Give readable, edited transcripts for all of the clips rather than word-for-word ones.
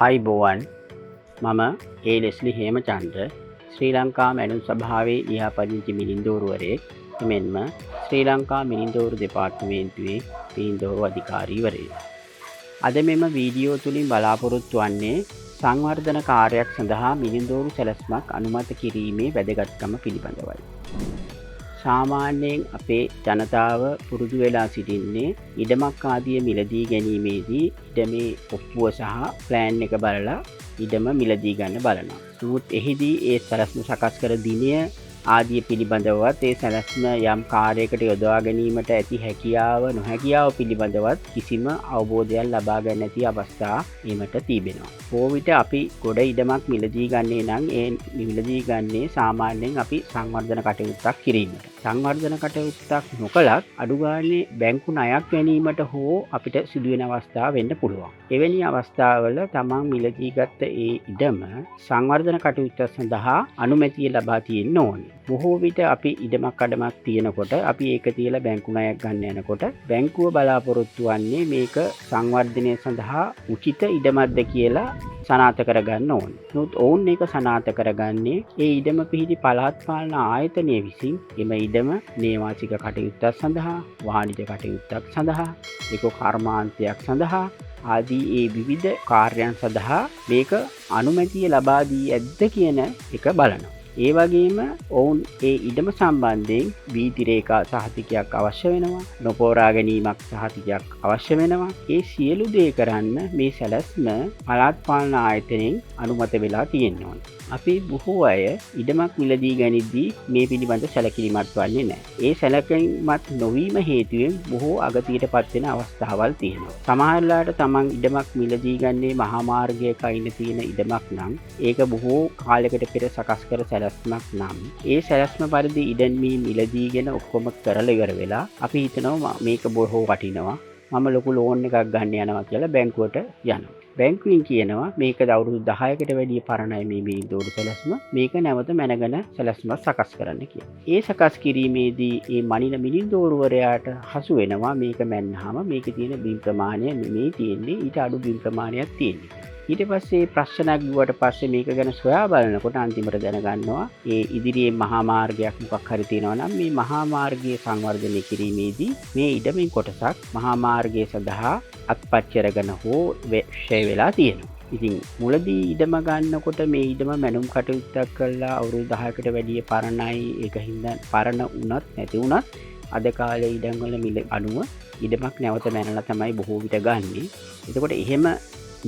ආයිබෝවන් මම Lesley Hemachandra ශ්‍රී ලංකා මැනුම් සභාවේ ලියාපදිංචි මිලින්දෝරුවරයෙක් එමෙන්ම ශ්‍රී ලංකා මිලින්දෝරු දෙපාර්තමේන්තුවේ මිලින්දෝරු අධිකාරීවරයෙක්. අද මෙම වීඩියෝ තුලින් බලාපොරොත්තු වන්නේ සංවර්ධන කාර්යයක් සඳහා මිලින්දෝරු සැලැස්මක් අනුමත කිරීමේ වැදගත්කම පිළිබඳවයි. සාමාන්‍යයෙන් අපේ ජනතාව පුරුදු වෙලා සිටින්නේ ඉඩමක් ආදිය මිලදී ගැනීමේදී ඉඩමේ ඔප්පුව සහ ප්ලෑන් එක බලලා ඉඩම මිලදී ගන්න බලනවා. නමුත් එහිදී ඒ සැලැස්ම සකස් කර දිනය ආදිය පිළිබඳවත් ඒ සැලැස්ම යම් කාර්යයකට යොදවා ගැනීමට ඇති හැකියාව නොහැකියාව පිළිබඳවත් කිසිම අවබෝධයක් ලබා ගන්න නැති අවස්ථා එීමට තිබෙනවා. කොවිට අපි ගොඩ ඉඩමක් මිලදී ගන්නේ නම් ඒ මිලදී ගන්නේ සාමාන්‍යයෙන් අපි සංවර්ධන කටයුත්තක් කිරීමට. සංවර්ධන කටයුත්තක් නොකලත් අඩු ගානේ බැංකු ණයක් ගැනීමට හෝ අපිට සිදුවෙන අවස්ථා වෙන්න පුළුවන්. එවැනි අවස්ථාවල තමන් මිලදී ගත්ත ඒ ඉඩම සංවර්ධන කටයුත්ත සඳහා අනුමැතිය ලබා තියෙන්න ඕනේ. බොහෝ විට අපි ඉඩමක් අඩමක් තියෙනකොට අපි ඒක තියලා බැංකු ණයක් ගන්න යනකොට බැංකුව බලාපොරොත්තු වන්නේ මේක සංවර්ධනය සඳහා උචිත ඉඩමක්ද කියලා සනාථ කරගන්න ඕනේ. නමුත් ඔවුන් ඒක සනාථ කරගන්නේ ඒ ඉඩම පිහිටි පළාත් පාලන ආයතනය විසින් එම ඉඩම නේවාසික කටයුත්තක් සඳහා, වාණිජ කටයුත්තක් සඳහා, ඒක කර්මාන්තයක් සඳහා ආදී ඒ විවිධ කාර්යයන් සඳහා මේක අනුමැතිය ලබා දී ඇද්ද කියන එක බලනවා. ඒ වගේම ඔවුන් ඒ ඉඩම සම්බන්ධයෙන් වීති රේඛා සහතිකයක් අවශ්‍ය වෙනවා, නොපෝරා ගැනීමක් සහතිකයක් අවශ්‍ය වෙනවා. ඒ සියලු දේ කරන්න මේ සැලැස්ම පළාත් පාලන ආයතනයෙන් අනුමත වෙලා තියෙනවා. අපි බොහෝ අය ඉඩමක් මිලදී ගනිද්දී මේ පිළිබඳ සැලකිලිමත් වන්නේ නැහැ. ඒ සැලකිලිමත් නොවීම හේතුවෙන් බොහෝ අගතියටපත් වෙන අවස්ථාවල් තියෙනවා. සමහරලාට තමන් ඉඩමක් මිලදී ගන්නේ මහා මාර්ගයක අයින තියෙන ඉඩමක් නම් ඒක බොහෝ කාලයකට පෙර සකස් කර සැලැස්මක් නම් ඒ සැලැස්ම පරිදි ඉඩම් මිලදීගෙන ඔක්කොම කරලා ඉවර වෙලා අපි හිතනවා මේක බොහෝ වටිනවා, මම ලොකු ලෝන් එකක් ගන්න යනවා කියලා බැංකුවට යනවා. බැංකුවෙන් කියනවා මේක අවුරුදු 10කට වැඩිය පරණයි මේ මිලින්දෝරු සැලැස්ම, මේක නැවත මැනගෙන සැලැස්මක් සකස් කරන්න කියලා. ඒ සකස් කිරීමේදී මේ මනින මිලින්දෝරුවරයාට හසු වෙනවා මේක මැන්නාම මේකේ තියෙන බිම් ප්‍රමාණය මේ තියෙන්නේ ඊට අඩු බිම් ප්‍රමාණයක් තියෙන්නේ. ඊට පස්සේ ප්‍රශ්නයක් ගිහුවට පස්සේ මේක ගැන සොයා බලනකොට අන්තිමට දැනගන්නවා ඒ ඉදිරියේ මහා මාර්ගයක් මොකක් හරි තියෙනවා නම් මේ මහා මාර්ගයේ සංවර්ධනය කිරීමේදී මේ ඉඩමේ කොටසක් මහා මාර්ගය සඳහා අත්පත් කරගෙන හෝ ක්ෂය වෙලා තියෙනවා. ඉතින් මුලදී ඉඩම ගන්නකොට මේ ඉඩම මැනුම් කටයුත්තක් කළා අවුරුදු 10කට වැඩිය පරණයි, ඒක හින්දා පරණ වුණත් නැති වුණත් අද කාලේ ඉඩම් වල මිල අනුව ඉඩමක් නැවත මැනලා තමයි බොහෝ විට ගන්නෙ. එතකොට එහෙම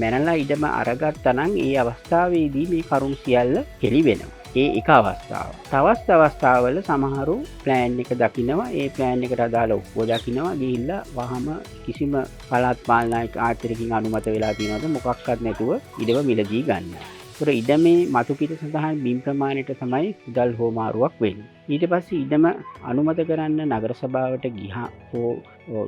මැනලා ඉඩම අරගත්තා නම් ඒ අවස්ථාවේදී මේ කරුණු සියල්ල හෙළි වෙනවා. ඒ එක අවස්ථාව. තවත් අවස්ථාවල සමහරු ප්ලෑන් එක දකිනවා, ඒ ප්ලෑන් එකට අදාළ ඔප්පුව දකිනවා, ගිහිල්ලා වහම කිසිම පළාත් පාලන ආයතනයකින් අනුමත වෙලා තියෙනවද මොකක්වත් නැතුව ඉඩම මිලදී ගන්නවා. ඒතර ඉඩමේ මතු පිට සඳහන් බිම් ප්‍රමාණයට තමයි මුදල් හෝමාරුවක් වෙන්නේ. ඊට පස්සේ ඉඩම අනුමත කරන්න නගර සභාවට ගියා හෝ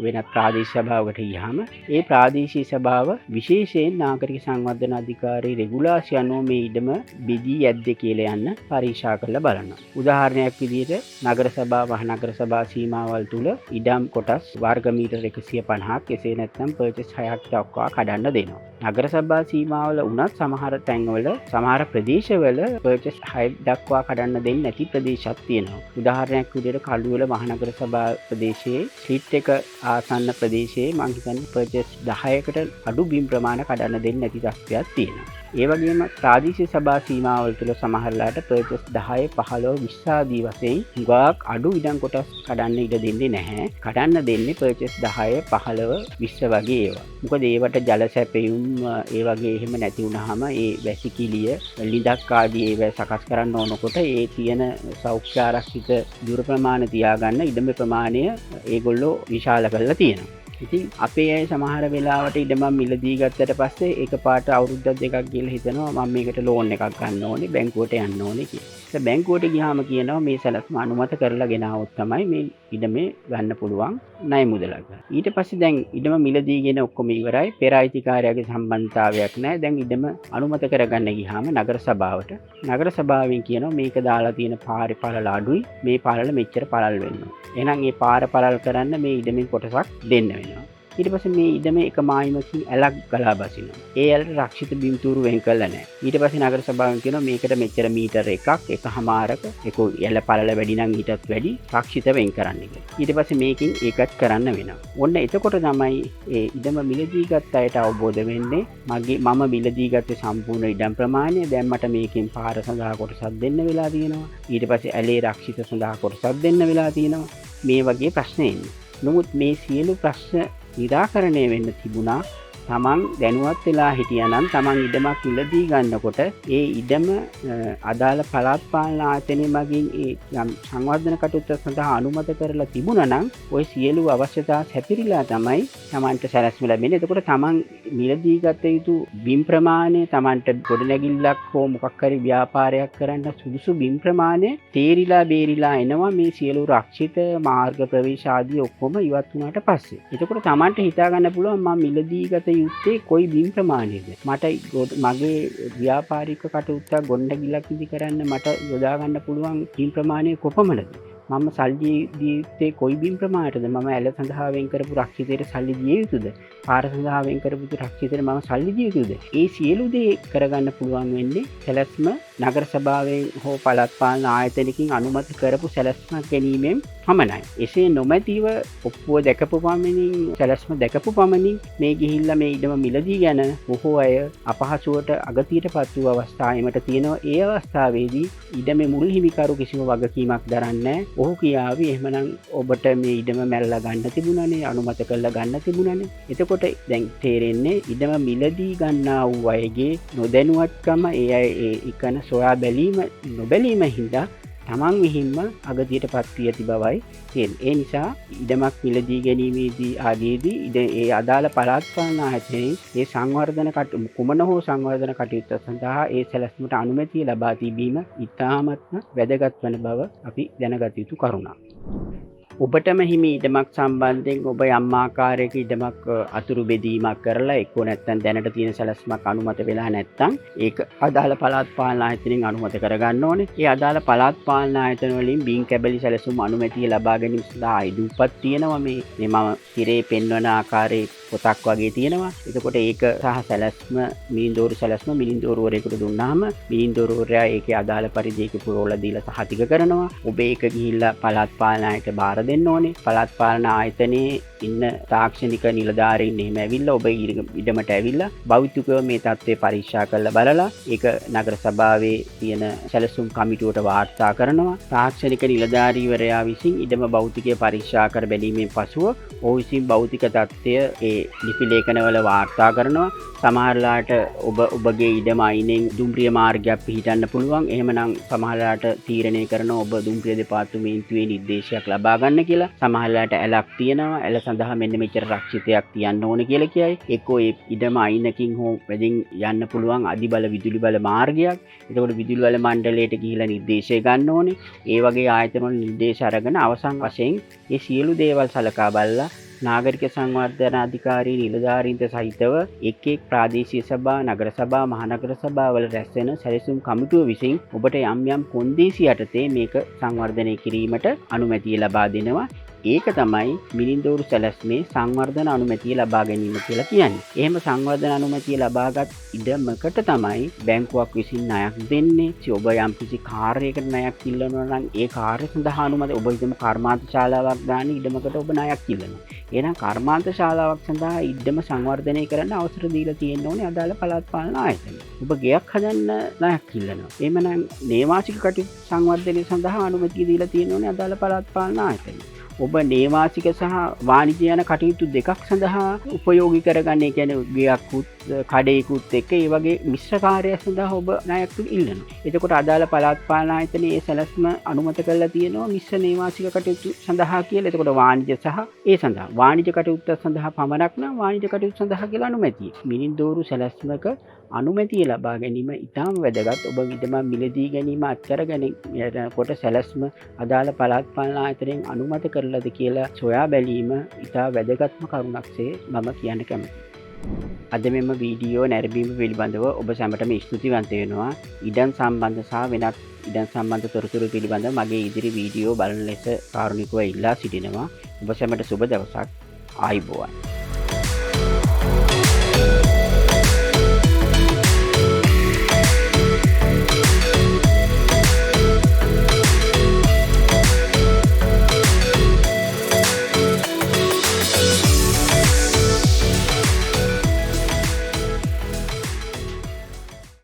වෙනත් ප්‍රාදේශීය සභාවකට ගියාම ඒ ප්‍රාදේශීය සභාව විශේෂයෙන් නාගරික සංවර්ධන අධිකාරියේ රෙගුලාසි අනුව මේ ඉඩම බෙදී ඇද්ද කියලා යන්න පරීක්ෂා කරලා බලනවා. උදාහරණයක් විදිහට නගර සභාව මහනගර සභා සීමාවල් තුල ඉඩම් කොටස් වර්ග මීටර 150ක් එසේ නැත්නම් පර්චේස් 6ක් දක්වා කඩන්න දෙනවා. නගර සභා සීමාවල වුණත් සමහර තැන්වල සමහර ප්‍රදේශවල පර්චේස් 6 දක්වා කඩන්න දෙන්නේ නැති ප්‍රදේශත් තියෙනවා. උදාහරණයක් විදිහට කළුවල මහනගර සභා ප්‍රදේශයේ ස්ලිට් එක ආසන්න ප්‍රදේශයේ මං හිතන්නේ පර්චේස් 10කට අඩු බිම් ප්‍රමාණ කඩන්න දෙන්නේ නැති තත්ත්වයක් තියෙනවා. ඒ වගේම ප්‍රාදේශීය සභා සීමාවල් තුල සමහරලාට පර්චේස් 10, 15, 20 ආදී වශයෙන් හුඟක් අඩු ඉඩම් කොටස් කඩන්න ඉඩ දෙන්නේ නැහැ. කඩන්න දෙන්නේ පර්චේස් 10, 15, 20 වගේ ඒවා. මොකද ඒවට ජල සැපයුම් ඒ වගේ එහෙම නැති වුනහම ඒ වැසිකිළිය, ලිඳක් ආදී ඒවා සකස් කරන්න ඕනකොට ඒ තියෙන සෞඛ්‍ය ආරක්ෂිත දුර ප්‍රමාණ තියාගන්න ඉඩම ප්‍රමාණය ඒගොල්ලෝ විශාල කරලා තියෙනවා. ඉතින් අපේ අය සමහර වෙලාවට ඉඩම මිලදී ගත්තට පස්සේ එකපාරට අවුරුද්දක් දෙකක් ගිහලා හිතනවා මම මේකට ලෝන් එකක් ගන්න ඕනේ, බැංකුවට යන්න ඕනේ කියලා. ඒ බැංකුවට ගියාම කියනවා මේ සැලැස්ම අනුමත කරලා ගෙනාවොත් තමයි මේ ඉඩමේ ගන්න පුළුවන් ණය මුදලක්. ඊට පස්සේ දැන් ඉඩම මිලදීගෙන ඔක්කොම ඉවරයි. පෙර අයිතිකාරයාගේ සම්බන්ධතාවයක් නැහැ. දැන් ඉඩම අනුමත කරගන්න ගියාම නගර සභාවට නගර සභාවෙන් කියනවා මේක දාලා තියෙන පාරේ පළල අඩුයි, මේ පළල මෙච්චර පළල් වෙන්න ඕනේ. එහෙනම් මේ පාර පළල් කරන්න මේ ඉඩමේ කොටසක් දෙන්න වෙනවා. ඊට පස්සේ මේ ඉඩම එක මායිමකින් ඇලක් ගලා බසිනවා. ඒ ඇලට රක්ෂිත බිම්තූරු වෙන් කරලා නැහැ. ඊට පස්සේ නගර සභාවෙන් කියනවා මේකට මෙච්චර මීටර එකක් එකමාරක ඒක ඇල පළල වැඩි නම් ඊටත් වැඩි රක්ෂිත වෙන් කරන්න කියලා. ඊට පස්සේ මේකෙන් ඒකත් කරන්න වෙනවා. ඔන්න එතකොට තමයි ඒ ඉඩම මිලදී ගත්ත අයට අවබෝධ වෙන්නේ මම මිලදී ගත්තේ සම්පූර්ණ ඉඩම් ප්‍රමාණය. දැන් මට මේකෙන් පාර සඳහා කොටසක් දෙන්න වෙලා තියෙනවා. ඊට පස්සේ ඇලේ රක්ෂිත සඳහා කොටසක් දෙන්න වෙලා තියෙනවා. මේ වගේ ප්‍රශ්න එන්නේ. නමුත් මේ සියලු ප්‍රශ්න නිරාකරණය වෙන්න තිබුණා තමන් දැනුවත් වෙලා හිටියනම් තමන් ඉඩමක් මිලදී ගන්නකොට ඒ ඉඩම අදාළ පළාත් පාලන ආයතනය මගින් ඒ සංවර්ධන කටයුත්ත සඳහා අනුමත කරලා තිබුණා නම් ওই සියලු අවශ්‍යතා සැපිරිලා තමයි තමන්ට සැලැස්ම ලැබෙන්නේ. එතකොට තමන් මිලදී ගත යුතු බිම් ප්‍රමාණය තමන්ට ගොඩනැගිල්ලක් හෝ මොකක් හරි ව්‍යාපාරයක් කරන්න සුදුසු බිම් ප්‍රමාණය තේරිලා බේරිලා එනවා මේ සියලු රක්ෂිත මාර්ග ප්‍රවේශ ආදී ඔක්කොම ඉවත් වුණාට පස්සේ. එතකොට තමන්ට හිතා ගන්න පුළුවන් මම මිලදී ගත යුත්තේ කොයි බිම් ප්‍රමාණයද? මට මගේ ව්‍යාපාරික කටයුත්තක් ගොඩනැගිල්ලක් ඉදි කරන්න මට යොදා ගන්න පුළුවන් බිම් ප්‍රමාණය කොපමණද? මම සල්ලි දීත්තේ කොයි බිම් ප්‍රමාණයටද? මම ඇල සඳහා වෙන් කරපු රක්ෂිතයට සල්ලි දිය යුතුද? පාර සඳහා වෙන් කරපු රක්ෂිතයට මම සල්ලි දිය යුතුද? ඒ සියලු දේ කරගන්න පුළුවන් වෙන්නේ සැලැස්ම නගර සභාවෙන් හෝ පළාත් පාලන ආයතනකින් අනුමත කරපු සැලැස්මක් ගැනීමෙන් පමණයි. එසේ නොමැතිව ඔප්පුව දැකපු පමණින් සැලැස්ම දැකපු පමණින් මේ ගිහිල්ලා මේ ඉඩම මිලදී ගැන බොහෝ අය අපහසුවට අගතියට පත් වූ අවස්ථා එමට තියෙනවා. ඒ අවස්ථාවේදී ඉඩමේ මුල් හිමිකරු කිසිම වගකීමක් දරන්නේ නැහැ. ඔහු කියාවි එහෙමනම් ඔබට මේ ඉඩම මැල්ලා ගන්න තිබුණානේ, අනුමත කරලා ගන්න තිබුණානේ. එතකොට දැන් තේරෙන්නේ ඉඩම මිලදී ගන්නා වූ අයගේ නොදැනුවත්කම, ඒ අය ඒ ඉකන සොයා බැලීම නොබැලීම හින්දා තමන් විහිම්ම අගතියට පත් වී ඇති බවයි තියෙන්නේ. ඒ නිසා ඉඩමක් මිලදී ගැනීමේදී ආදීදී ඒ අදාළ පළාත් පාලන ආයතනයේ ඒ සංවර්ධන කුමන හෝ සංවර්ධන කටයුත්ත සඳහා ඒ සැලැස්මට අනුමැතිය ලබා තිබීම ඉතාමත්ම වැදගත් වන බව අපි දැනගත යුතු කරුණක්. ඔබටම හිමි ඉඩමක් සම්බන්ධයෙන් ඔබ යම් ආකාරයක ඉඩමක් අතුරු බෙදීමක් කරලා එක්කෝ නැත්නම් දැනට තියෙන සැලැස්මක් අනුමත වෙලා නැත්නම් ඒක අදාළ පළාත් පාලන ආයතනයෙන් අනුමත කරගන්න ඕනේ. ඒ අදාළ පළාත් පාලන ආයතන වලින් බින් කැබලි සැලසුම් අනුමැතිය ලබා ගැනීම සඳහා අයිතිපත් තියෙනවා. මේ මම ඉරේ පෙන්වන ආකාරයේ පොතක් වගේ තියෙනවා. එතකොට ඒක සහ සැලැස්ම මිලින්දෝරු සැලැස්ම මිලින්දෝරුවරයෙකුට දුන්නාම මිලින්දෝරුවරයා ඒකේ අදාළ පරිදි ඒක පුරවලා දීලා සහතික කරනවා. ඔබ ඒක ගිහිල්ලා පළාත් පාලන ආයතනයට බාර දෙන්න ඕනේ. පළාත් පාලන ආයතනයේ ඉන්න තාක්ෂණික නිලධාරීන් එහෙම ඇවිල්ලා ඔබ ඉඩමට ඇවිල්ලා භෞතිකව මේ තත්ත්වය පරීක්ෂා කරලා බලලා ඒක නගර සභාවේ තියෙන සැලසුම් කමිටුවට වාර්තා කරනවා. තාක්ෂණික නිලධාරීවරයා විසින් ඉඩම භෞතිකය පරීක්ෂා කර බැලීමෙන් පසුව ඔහු විසින් භෞතික තත්ත්වය ඒ ලිපි ලේඛනවල වාර්තා කරනවා. සමහරලාට ඔබගේ ඉඩම අයිනෙන් දුම්රිය මාර්ගයක් පිහිටන්න පුළුවන්. එහෙමනම් සමහරලාට තීරණය කරනවා ඔබ දුම්රිය දෙපාර්තමේන්තුවේ නිර්දේශයක් ලබා ගන්න කියලා. සමහරලාට ඇලක් තියෙනවා. ඇල සඳහා මෙන්න මෙච්චර රක්ෂිතයක් තියන්න ඕන කියලා කියයි. එක්කෝ ඒ ඉඩම අයිනකින් හෝ වැඩින් යන්න පුළුවන් අධිබල විදුලි බල මාර්ගයක්. එතකොට විදුලි බල මණ්ඩලයට ගිහිලා නිර්දේශය ගන්න ඕනේ. ඒ වගේ ආයතන වල නිර්දේශ අරගෙන අවසන් වශයෙන් මේ සියලු දේවල් සලකා බලලා නාගරික සංවර්ධන අධිකාරී නිලධාරීන්ට සහිතව එක් එක් ප්‍රාදේශීය සභා, නගර සභා, මහනගර සභා වල රැස් වෙන සැලසුම් කමිටුව විසින් ඔබට යම් යම් කොන්දේසි යටතේ මේක සංවර්ධනය කිරීමට අනුමැතිය ලබා දෙනවා. ඒක තමයි මිලින්දෝරු සැලැස්මේ සංවර්ධන අනුමැතිය ලබා ගැනීම කියලා කියන්නේ. එහෙම සංවර්ධන අනුමැතිය ලබාගත් ඉඩමකට තමයි බැංකුවක් විසින් ණයක් දෙන්නේ. ඔබ යම් කිසි කාර්යයකට ණයක් ඉල්ලනවා නම් ඒ කාර්ය සඳහා අනුමැතිය ඔබ හිතමු කර්මාන්ත ශාලාවක් දාන ඉඩමකට ඔබ ණයක් ඉල්ලනවා. එහෙනම් කර්මාන්ත ශාලාවක් සඳහා ඉඩම සංවර්ධනය කරන්න අවසර දීලා තියෙන්න ඕනේ අදාළ පළාත් පාලන ආයතනය. ඔබ ගෙයක් හදන්න ණයක් ඉල්ලනවා. එහෙමනම් නේවාසික කටයුතු සංවර්ධනය සඳහා අනුමැතිය දීලා තියෙන්න ඕනේ අදාළ පළාත් පාලන ආයතනය. ඔබ නේවාසික සහ වාණිජ්‍ය යන කටයුතු දෙකක් සඳහා උපයෝගී කරගන්න. ඒ කියන්නේ ගෙයක්කුත් කඩේකුත් එක්ක ඒ වගේ මිශ්‍ර කාර්යයක් සඳහා ඔබ ණයක් ඉල්ලනවා. එතකොට අදාළ පළාත් පාලන ආයතනයේ ඒ සැලැස්ම අනුමත කරලා තියෙනවා මිශ්‍ර නේවාසික කටයුතු සඳහා කියලා. එතකොට වාණිජ්‍ය සහ ඒ සඳහා වාණිජ්‍ය කටයුතු සඳහා පමණක් නම් වාණිජ්‍ය කටයුතු සඳහා කියලා අනුමැතිය. මිලින්දෝරු සැලැස්මක අනුමැතිය ලබා ගැනීම ඉතාම වැදගත්. ඔබ ඉඩම මිලදී ගැනීම අත්කර ගැනීමකොට සැලැස්ම අදාළ පළාත් පාලන ආයතනයෙන් අනුමත කරලාද කියලා සොයා බැලීම ඉතා වැදගත්ම කරුණක්සේ මම කියන්න කැමතියි. අද මෙම වීඩියෝ නැරඹීම පිළිබඳව ඔබ සැමටම ස්තුතිවන්ත වෙනවා. ඉඩම් සම්බන්ධ සහ වෙනත් ඉඩම් සම්බන්ධ තොරතුරු පිළිබඳව මගේ ඉදිරි වීඩියෝ බලන ලෙස කාරුණිකව ඉල්ලා සිටිනවා. ඔබ සැමට සුබ දවසක්. ආයුබෝවන්.